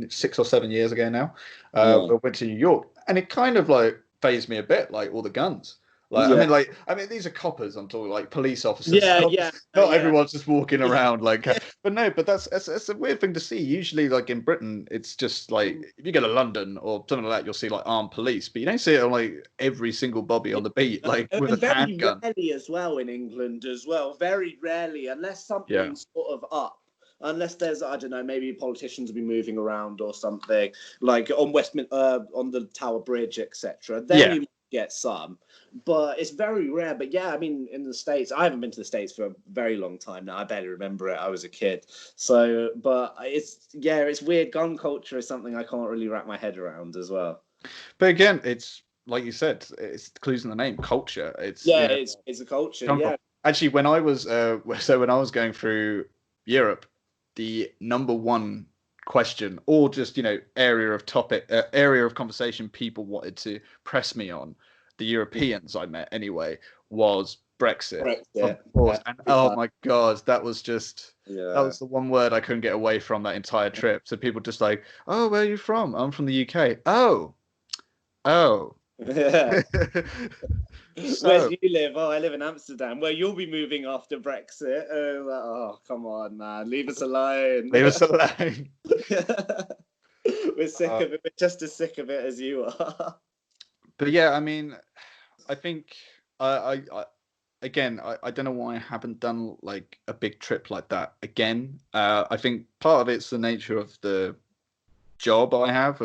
6 or 7 years ago now. I went to New York, and it kind of like fazed me a bit, like all the guns. Like, I mean, these are coppers. I'm talking like police officers. Not everyone's just walking around like. But that's a weird thing to see. Usually, like in Britain, it's just like if you go to London or something like that, you'll see like armed police, but you don't see it on like every single bobby on the beat, like with a handgun. Very rarely as well in England as well. Very rarely, unless something's sort of up. unless there's, I don't know, maybe politicians will be moving around or something, like on on the Tower Bridge, etc. Then you might get some, but it's very rare. But yeah, I mean, in the States, I haven't been to the States for a very long time now. I barely remember it. I was a kid. So, but it's weird. Gun culture is something I can't really wrap my head around as well. But again, it's like you said, it's clues in the name, culture. It's it's a culture. Yeah. Actually, when I was when I was going through Europe, the number one question, or just area of conversation people wanted to press me on, the Europeans I met anyway, was Brexit. Of course. And oh my God, that was just that was the one word I couldn't get away from that entire trip. So people just like, oh, where are you from? I'm from the UK. Oh. Yeah. Where do you live? Oh, I live in Amsterdam. Well, you'll be moving after Brexit. Oh, come on, man. Leave us alone. Leave us alone. We're sick of it. We're just as sick of it as you are. But yeah, I mean, I think I don't know why I haven't done like a big trip like that again. I think part of it's the nature of the job I have.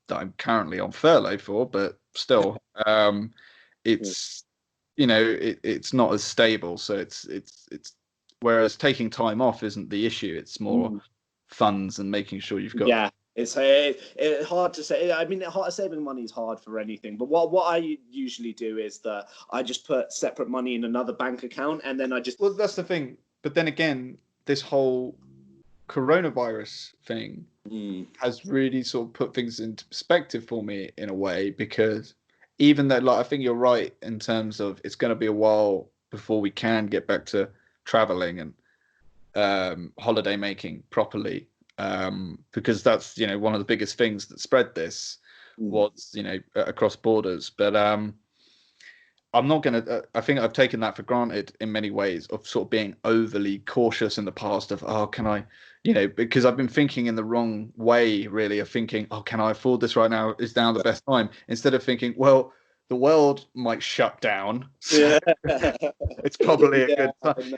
That I'm currently on furlough for, but still, it's it's not as stable. So it's whereas taking time off isn't the issue. It's more funds and making sure you've got. Yeah, it's hard to say. I mean, saving money is hard for anything. But what I usually do is that I just put separate money in another bank account, and then I just. Well, that's the thing. But then again, this whole coronavirus thing has really sort of put things into perspective for me in a way, because even though, like, I think you're right in terms of it's going to be a while before we can get back to traveling and holiday making properly, because that's one of the biggest things that spread this was across borders. But I'm not going to, I think I've taken that for granted in many ways, of sort of being overly cautious in the past of, oh, can I, because I've been thinking in the wrong way, really, of thinking, oh, can I afford this right now? Is now the best time? Instead of thinking, well, the world might shut down. So it's probably a good time.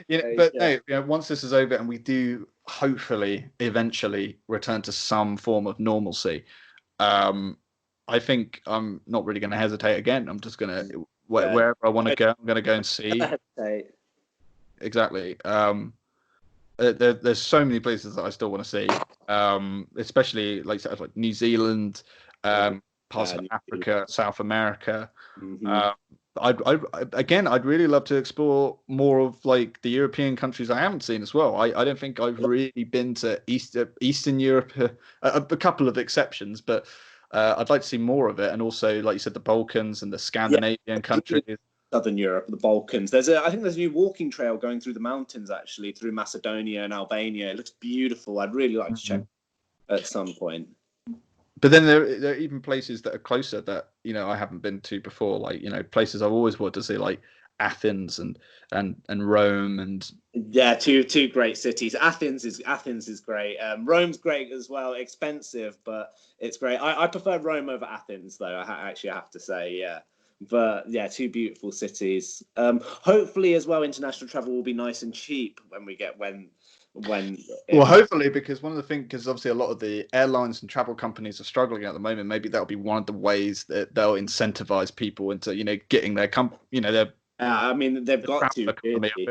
No, once this is over and we do hopefully eventually return to some form of normalcy, I think I'm not really going to hesitate again. I'm just going to, wherever I want to go, I'm going to go and see. Exactly. There's so many places that I still want to see, especially like New Zealand, parts of Africa, South America. I'd really love to explore more of like the European countries I haven't seen as well. I don't think I've really been to Eastern Europe, a couple of exceptions, but I'd like to see more of it. And also, like you said, the Balkans and the Scandinavian countries. Southern Europe, the Balkans. I think there's a new walking trail going through the mountains, actually, through Macedonia and Albania. It looks beautiful. I'd really like to check at some point. But then there are even places that are closer that I haven't been to before, like places I've always wanted to see, like Athens and Rome and two great cities. Athens is great. Rome's great as well. Expensive, but it's great. I prefer Rome over Athens, though. I have to say, yeah. But yeah, two beautiful cities. Hopefully, as well, international travel will be nice and cheap when. Well, hopefully, because one of the things, because obviously a lot of the airlines and travel companies are struggling at the moment. Maybe that'll be one of the ways that they'll incentivize people into getting their their. I mean, they've got to.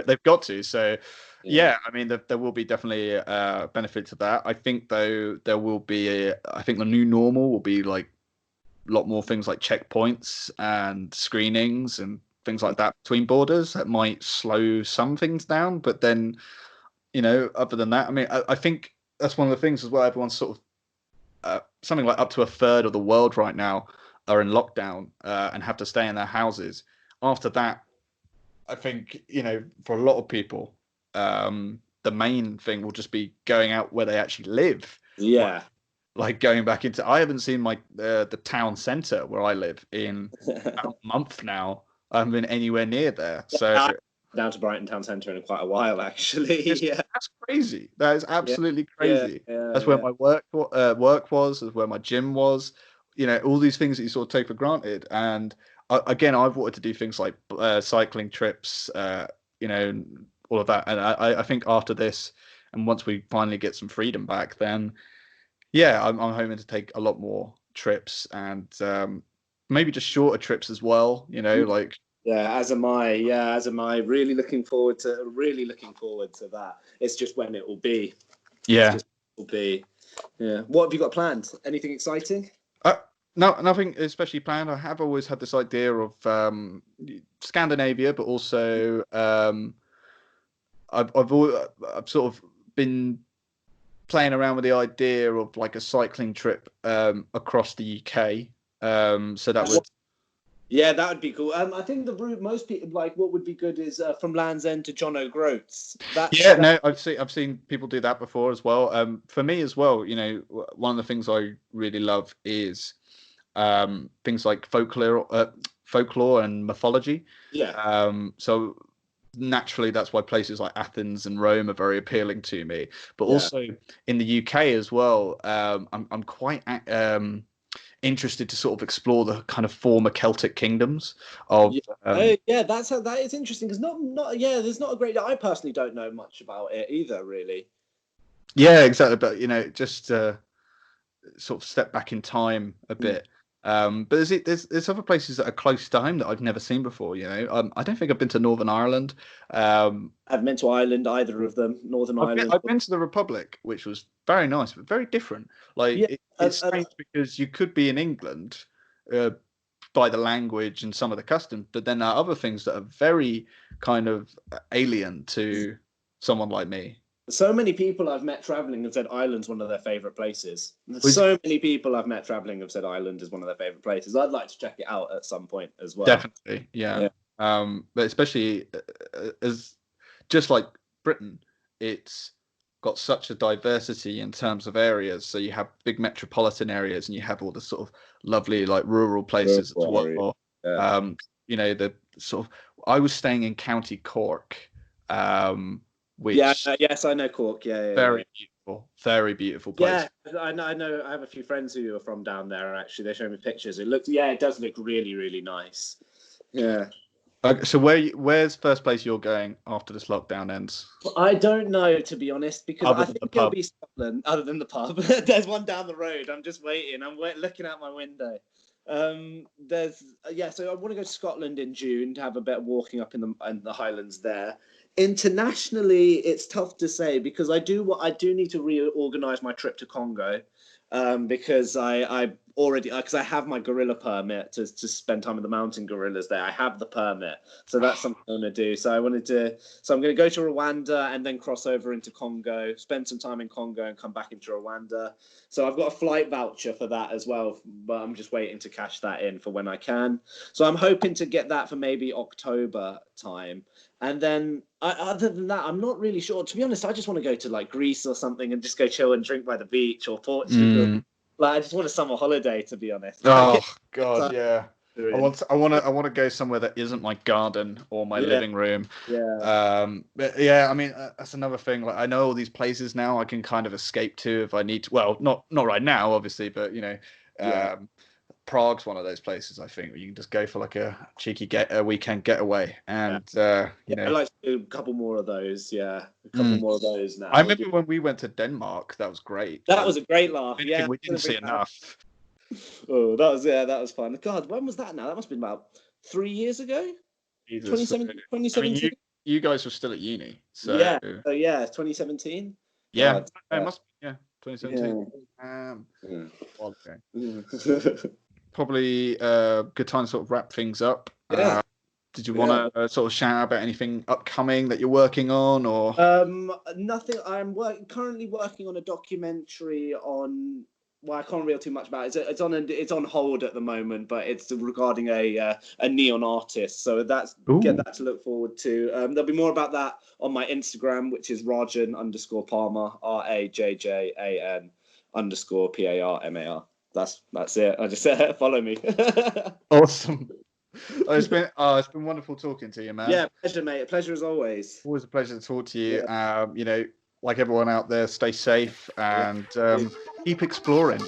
They've got to. So, yeah, I mean, there will be definitely benefit to that. I think, though, there will be. I think the new normal will be like a lot more things like checkpoints and screenings and things like that between borders that might slow some things down. But then, other than that, I mean, I think that's one of the things as well. Everyone's sort of something like up to a third of the world right now are in lockdown and have to stay in their houses. After that, I think, for a lot of people, the main thing will just be going out where they actually live. Yeah. Like going back into, I haven't seen the town centre where I live in about a month now. I haven't been anywhere near there. So down to Brighton town centre in quite a while, actually. That's crazy. That is absolutely crazy. That's where my work was. That's where my gym was. All these things that you sort of take for granted. And again, I've wanted to do things like cycling trips, or all of that. And I think after this, and once we finally get some freedom back, then I'm hoping to take a lot more trips and maybe just shorter trips as well. Like. Yeah, as am I. Yeah, as am I. Really looking forward to that. It's just when it will be. Yeah. It's just will be. Yeah. What have you got planned? Anything exciting? No, nothing especially planned. I have always had this idea of Scandinavia, but also I've sort of been playing around with the idea of like a cycling trip across the UK. So that would. Yeah, that would be cool. I think the route most people like, what would be good is from Land's End to John O'Groats. I've seen people do that before as well. For me as well, one of the things I really love is things like folklore and mythology. Yeah. So naturally, that's why places like Athens and Rome are very appealing to me. But also in the UK as well, I'm quite interested to sort of explore the kind of former Celtic kingdoms of. That is interesting because there's not a great. I personally don't know much about it either, really. Yeah, exactly. But just sort of step back in time a bit. But there's other places that are close to home that I've never seen before. I don't think I've been to Northern Ireland. I've been to Ireland, either of them. Northern Ireland. I've been to the Republic, which was very nice, but very different. Like it's strange because you could be in England by the language and some of the customs, but then there are other things that are very kind of alien to someone like me. So many people I've met traveling have said Ireland's one of their favorite places. So many people I've met traveling have said Ireland is one of their favorite places. I'd like to check it out at some point as well. Definitely, yeah. But especially as just like Britain, it's got such a diversity in terms of areas. So you have big metropolitan areas, and you have all the sort of lovely like rural places as well. The sort of I was staying in County Cork. Which yes, I know Cork. Very beautiful place. Yeah, I know. I have a few friends who are from down there, and actually they showed me pictures. It does look really, really nice. Yeah. So where's first place you're going after this lockdown ends? I don't know, to be honest, because I think it'll be Scotland. Other than the pub, there's one down the road. I'm just waiting. I'm looking out my window. So I want to go to Scotland in June to have a bit of walking up in the Highlands there. Internationally, it's tough to say because I do need to reorganize my trip to Congo, because I have my gorilla permit to spend time with the mountain gorillas there. I have the permit, so that's something I'm going to do. So I'm going to go to Rwanda and then cross over into Congo, spend some time in Congo and come back into Rwanda. So I've got a flight voucher for that as well, but I'm just waiting to cash that in for when I can. So I'm hoping to get that for maybe October time. And then other than that, I'm not really sure. To be honest, I just want to go to like Greece or something and just go chill and drink by the beach, or Portugal. Like I just want a summer holiday, to be honest. Oh God, yeah. I want to go somewhere that isn't my garden or my living room. Yeah. But yeah, I mean that's another thing. Like I know all these places now I can kind of escape to if I need to. Well, not right now, obviously, but Prague's one of those places I think where you can just go for like a cheeky weekend getaway, and I'd like to do a couple more of those. Yeah, a couple more of those now. I remember when we went to Denmark, that was great. That was a great laugh. Yeah, we didn't see enough. Oh, that was fun. God, when was that now? That must have been about 3 years ago. 2017. I mean, you guys were still at uni, so 2017. Yeah, God, it must be 2017. Probably a good time to sort of wrap things up. Yeah. Did you want to sort of shout about anything upcoming that you're working on, or? Nothing. I'm currently working on a documentary on. Well, I can't reveal too much about it. It's on hold at the moment, but it's regarding a neon artist. So get that to look forward to. There'll be more about that on my Instagram, which is Rajjan_Parmar, RAJJAN_PARMAR. That's it. I just said follow me. Awesome. It's been wonderful talking to you, man. Yeah, pleasure, mate. A pleasure as always. Always a pleasure to talk to you. Yeah. Like everyone out there, stay safe and keep exploring.